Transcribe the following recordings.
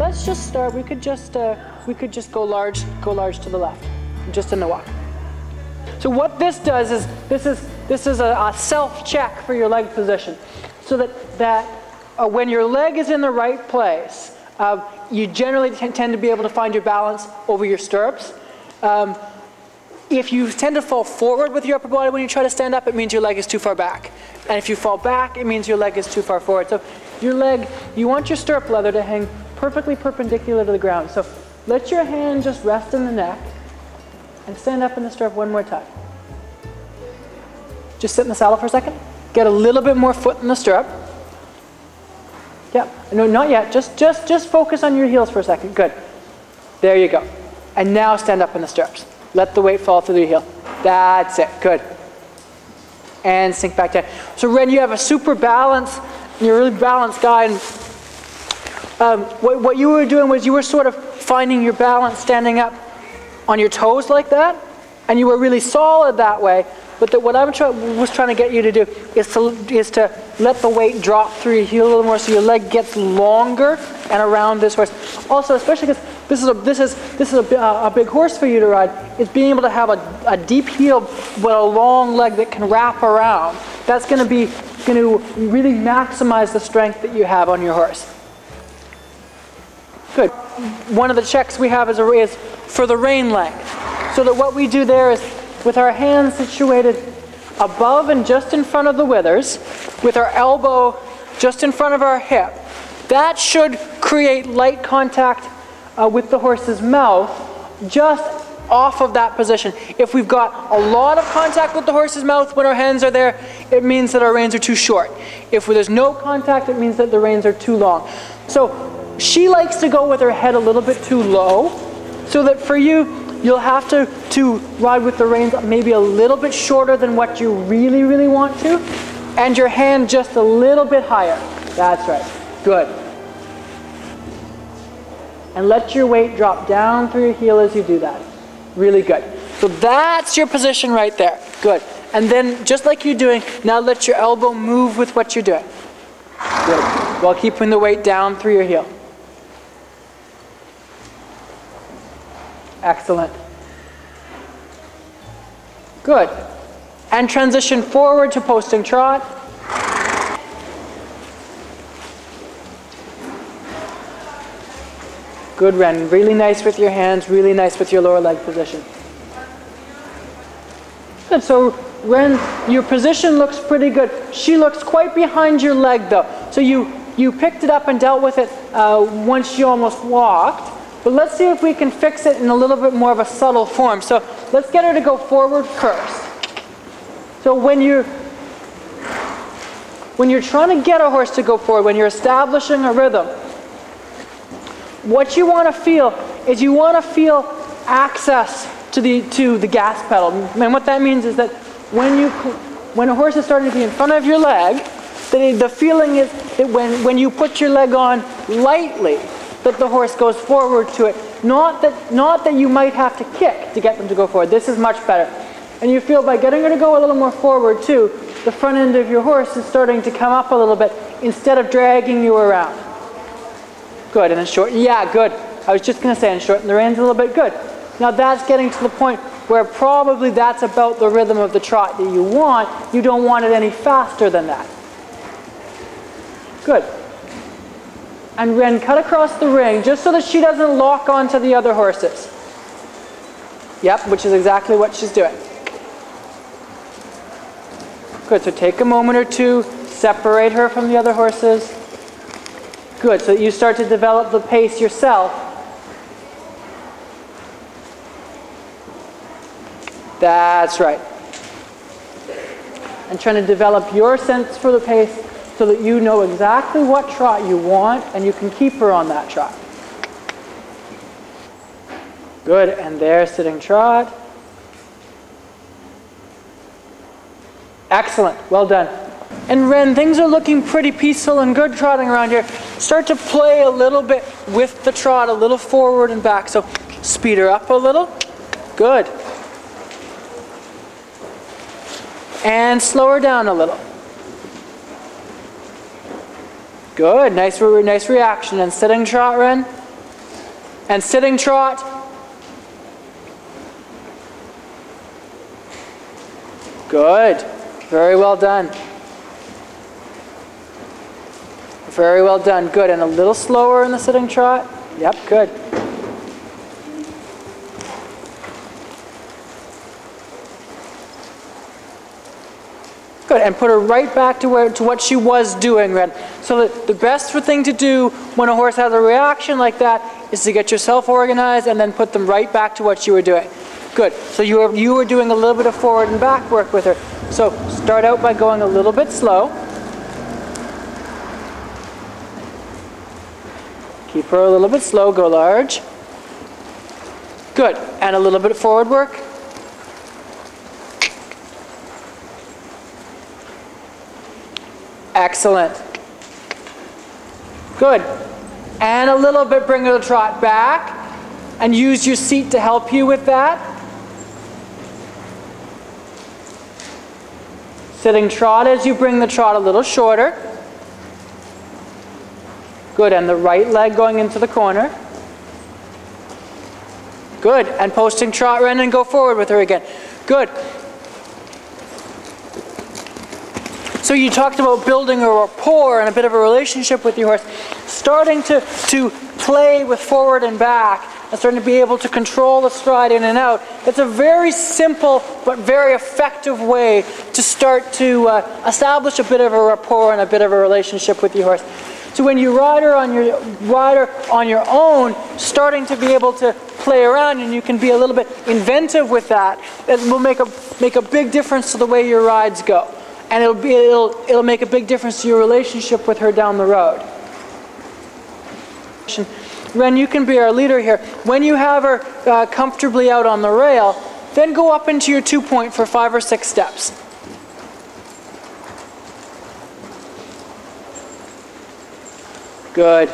let's just start. We could just go large to the left, just in the walk. So what this does is this is a self-check for your leg position, so that when your leg is in the right place, you generally tend to be able to find your balance over your stirrups. If you tend to fall forward with your upper body when you try to stand up, it means your leg is too far back. And if you fall back, it means your leg is too far forward. So your leg, you want your stirrup leather to hang perfectly perpendicular to the ground. So let your hand just rest in the neck and stand up in the stirrup one more time. Just sit in the saddle for a second. Get a little bit more foot in the stirrup. Yeah, no, not yet. Just focus on your heels for a second. Good. There you go. And now stand up in the stirrups. Let the weight fall through your heel. That's it. Good. And sink back down. So Ren, you have a super balance. You're a really balanced guy. And what you were doing was you were sort of finding your balance standing up on your toes like that. And you were really solid that way. But what I was trying to get you to do is to let the weight drop through your heel a little more, so your leg gets longer and around this horse. Also, especially because this is a big horse for you to ride, is being able to have a deep heel with a long leg that can wrap around. That's going to really maximize the strength that you have on your horse. Good. One of the checks we have is for the rein length. So that what we do there is, with our hands situated above and just in front of the withers, with our elbow just in front of our hip, that should create light contact with the horse's mouth just off of that position. If we've got a lot of contact with the horse's mouth when our hands are there, it means that our reins are too short. If there's no contact, it means that the reins are too long. So she likes to go with her head a little bit too low, so that for you, you'll have to ride with the reins maybe a little bit shorter than what you really, really want to, and your hand just a little bit higher. That's right. Good. And let your weight drop down through your heel as you do that. Really good. So that's your position right there. Good. And then, just like you're doing, now let your elbow move with what you're doing. Good. While keeping the weight down through your heel. Excellent. Good. And transition forward to posting trot. Good, Ren. Really nice with your hands, really nice with your lower leg position. Good. So, Ren, your position looks pretty good. She looks quite behind your leg, though. So you picked it up and dealt with it once she almost walked. But let's see if we can fix it in a little bit more of a subtle form. So let's get her to go forward first. So when you're trying to get a horse to go forward, when you're establishing a rhythm, what you want to feel is you want to feel access to the gas pedal. And what that means is that when a horse is starting to be in front of your leg, the feeling is that when you put your leg on lightly, that the horse goes forward to it. Not that you might have to kick to get them to go forward. This is much better. And you feel by getting her to go a little more forward too, the front end of your horse is starting to come up a little bit instead of dragging you around. Good, and then shorten. Yeah, good. I was just going to say, and shorten the reins a little bit. Good. Now that's getting to the point where probably that's about the rhythm of the trot that you want. You don't want it any faster than that. Good. And Ren, cut across the ring just so that she doesn't lock onto the other horses. Yep, which is exactly what she's doing. Good, so take a moment or two, separate her from the other horses. Good, so that you start to develop the pace yourself. That's right. And trying to develop your sense for the pace, so that you know exactly what trot you want and you can keep her on that trot. Good, and there, sitting trot. Excellent, well done. And Ren, things are looking pretty peaceful and good trotting around here. Start to play a little bit with the trot, a little forward and back. So speed her up a little. Good. And slow her down a little. Good, nice reaction. And sitting trot, Ren. And sitting trot. Good. Very well done. Very well done. Good. And a little slower in the sitting trot. Yep, good. Good, and put her right back to what she was doing, Ren. So the best thing to do when a horse has a reaction like that is to get yourself organized and then put them right back to what you were doing. Good, so you were doing a little bit of forward and back work with her. So start out by going a little bit slow. Keep her a little bit slow, go large. Good, and a little bit of forward work. Excellent. Good. And a little bit bring the trot back and use your seat to help you with that. Sitting trot as you bring the trot a little shorter. Good. And the right leg going into the corner. Good. And posting trot, Ren, and go forward with her again. Good. So you talked about building a rapport and a bit of a relationship with your horse. Starting to play with forward and back and starting to be able to control the stride in and out. It's a very simple but very effective way to start to establish a bit of a rapport and a bit of a relationship with your horse. So when you ride her on your own, starting to be able to play around, and you can be a little bit inventive with that, it will make a big difference to the way your rides go. And it'll make a big difference to your relationship with her down the road. Ren, you can be our leader here. When you have her comfortably out on the rail, then go up into your 2-point for 5 or 6 steps. Good.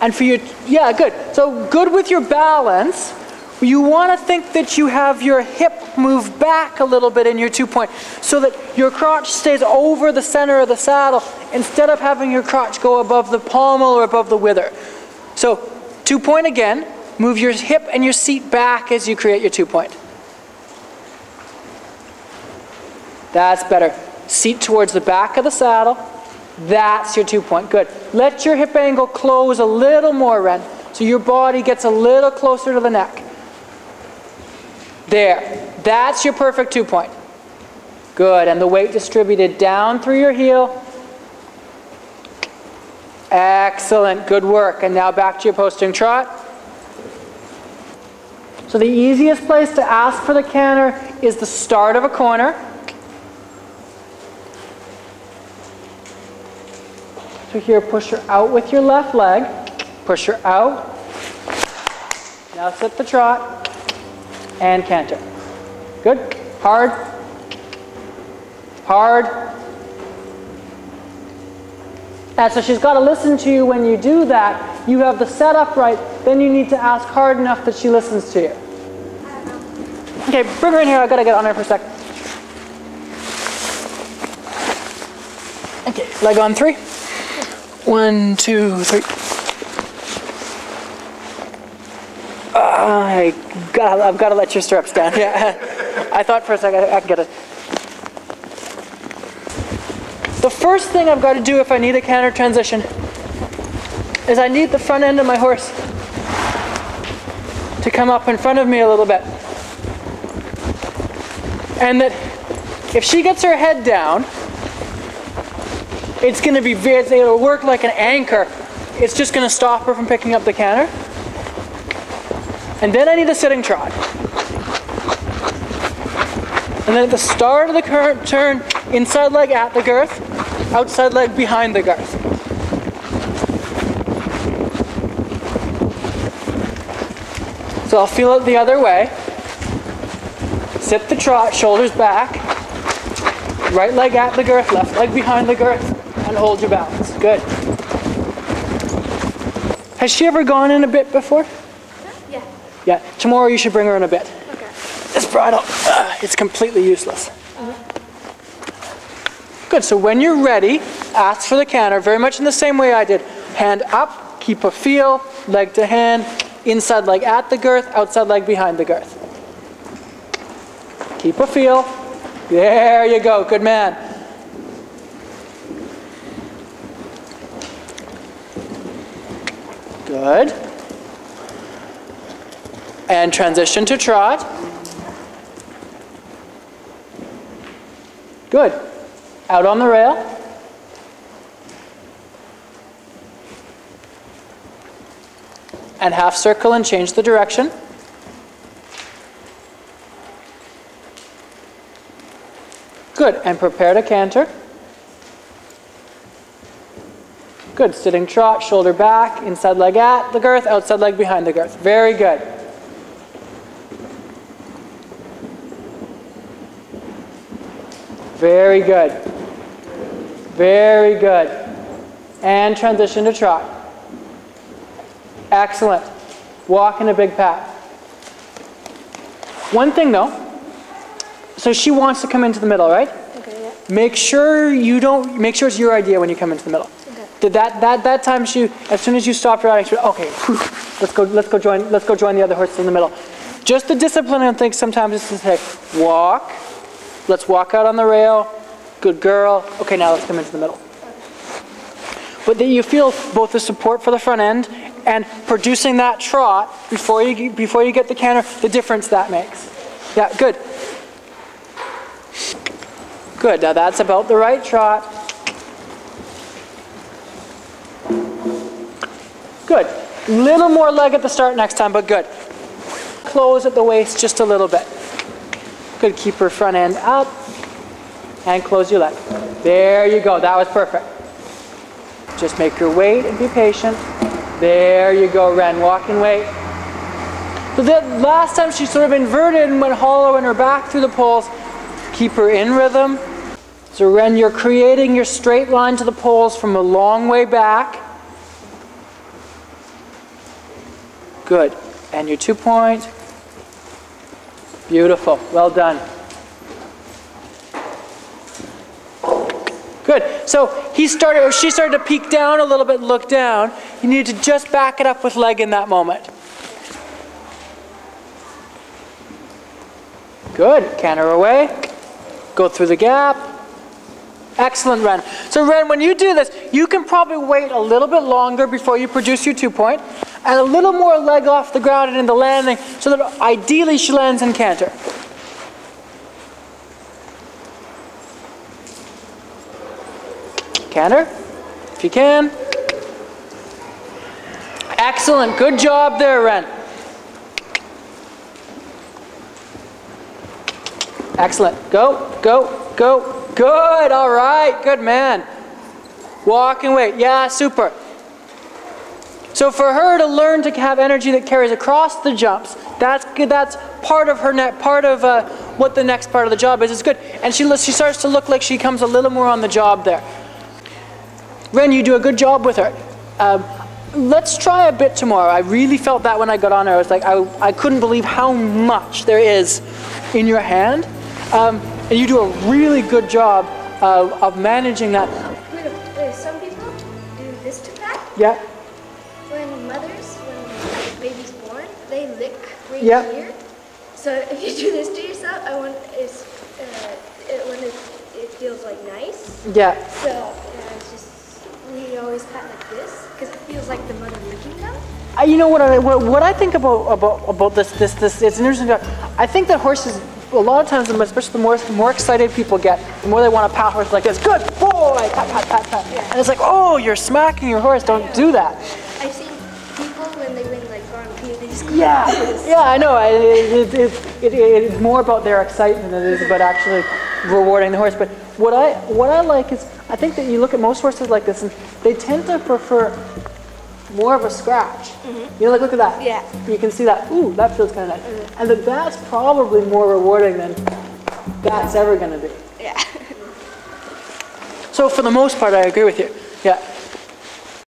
And for your, yeah, good. So good with your balance. You want to think that you have your hip move back a little bit in your 2-point so that your crotch stays over the center of the saddle instead of having your crotch go above the pommel or above the wither. So 2-point again, move your hip and your seat back as you create your 2-point. That's better. Seat towards the back of the saddle. That's your 2-point. Good. Let your hip angle close a little more, Ren, so your body gets a little closer to the neck. There. That's your perfect 2-point. Good. And the weight distributed down through your heel. Excellent. Good work. And now back to your posting trot. So the easiest place to ask for the canter is the start of a corner. So here, push her out with your left leg. Push her out. Now sit the trot. And canter. Good. Hard. Hard. And so she's got to listen to you when you do that. You have the setup right. Then you need to ask hard enough that she listens to you. Okay, bring her in here. I've got to get on her for a sec. Okay, leg on 3. 1, 2, 3. I've got to let your stirrups down. Yeah, I thought for a second I could get it. The first thing I've got to do if I need a canter transition is I need the front end of my horse to come up in front of me a little bit. And that if she gets her head down, it's going to be, it'll work like an anchor. It's just going to stop her from picking up the canter. And then I need a sitting trot. And then at the start of the current turn, inside leg at the girth, outside leg behind the girth. So I'll feel it the other way. Sit the trot, shoulders back. Right leg at the girth, left leg behind the girth, and hold your balance. Good. Has she ever gone in a bit before? Yeah. Yeah. Tomorrow you should bring her in a bit. Okay. This bridle, it's completely useless. Good, so when you're ready, ask for the canter, very much in the same way I did. Hand up, keep a feel, leg to hand, inside leg at the girth, outside leg behind the girth. Keep a feel. There you go, good man. Good. And transition to trot. Good. Out on the rail. And half circle and change the direction. Good. And prepare to canter. Good. Sitting trot, shoulder back, inside leg at the girth, outside leg behind the girth. Very good. Very good. Very good. And transition to trot. Excellent. Walk in a big pat. One thing though, so she wants to come into the middle, right? Okay, yeah. Make sure it's your idea when you come into the middle. Okay. Did that time as soon as you stopped riding, she went, okay, let's go join the other horses in the middle. Just the discipline and things sometimes is to say, walk. Let's walk out on the rail. Good girl. Okay, now let's come into the middle. But that you feel both the support for the front end and producing that trot before you get the canter, the difference that makes. Yeah, good. Good. Now that's about the right trot. Good. Little more leg at the start next time, but good. Close at the waist just a little bit. Good, keep her front end up and close your leg. There you go, that was perfect. Just make her wait and be patient. There you go, Ren, walk and wait. So the last time she sort of inverted and went hollow in her back through the poles. Keep her in rhythm. So Ren, you're creating your straight line to the poles from a long way back. Good, and your 2-point. Beautiful, well done. Good, so she started to peek down a little bit, look down. You need to just back it up with leg in that moment. Good, canter away. Go through the gap. Excellent, Ren. So Ren, when you do this, you can probably wait a little bit longer before you produce your 2-point. And a little more leg off the ground and in the landing so that ideally she lands in canter. Canter, if you can. Excellent, good job there, Ren. Excellent, go, go, go. Good, all right, good man. Walk and wait, yeah, super. So for her to learn to have energy that carries across the jumps, that's good. That's part of her what the next part of the job is. It's good, and she starts to look like she comes a little more on the job there. Ren, you do a good job with her. Let's try a bit tomorrow. I really felt that when I got on her. I was like, I couldn't believe how much there is in your hand, and you do a really good job of managing that. Wait, some people do this to that. Yeah. When the baby's born, they lick right here. So if you do this to yourself, when it feels like nice. Yeah. So it's just, we always pat like this, because it feels like the mother licking them. You know what I think about this, it's an interesting job. I think that horses, a lot of times, especially the more excited people get, the more they want to pat horses like this. Good boy! Pat, pat, pat, pat. Yeah. And it's like, oh, you're smacking your horse. Don't do that. I've seen people when they win like Grand Prix, they just yeah, I know. It's more about their excitement than it is about actually rewarding the horse. But what I like is, I think that you look at most horses like this, and they tend to prefer more of a scratch. Mm-hmm. You know, like look at that. Yeah. You can see that. Ooh, that feels kind of nice. Mm-hmm. And that's probably more rewarding than that's ever going to be. Yeah. So for the most part, I agree with you. Yeah.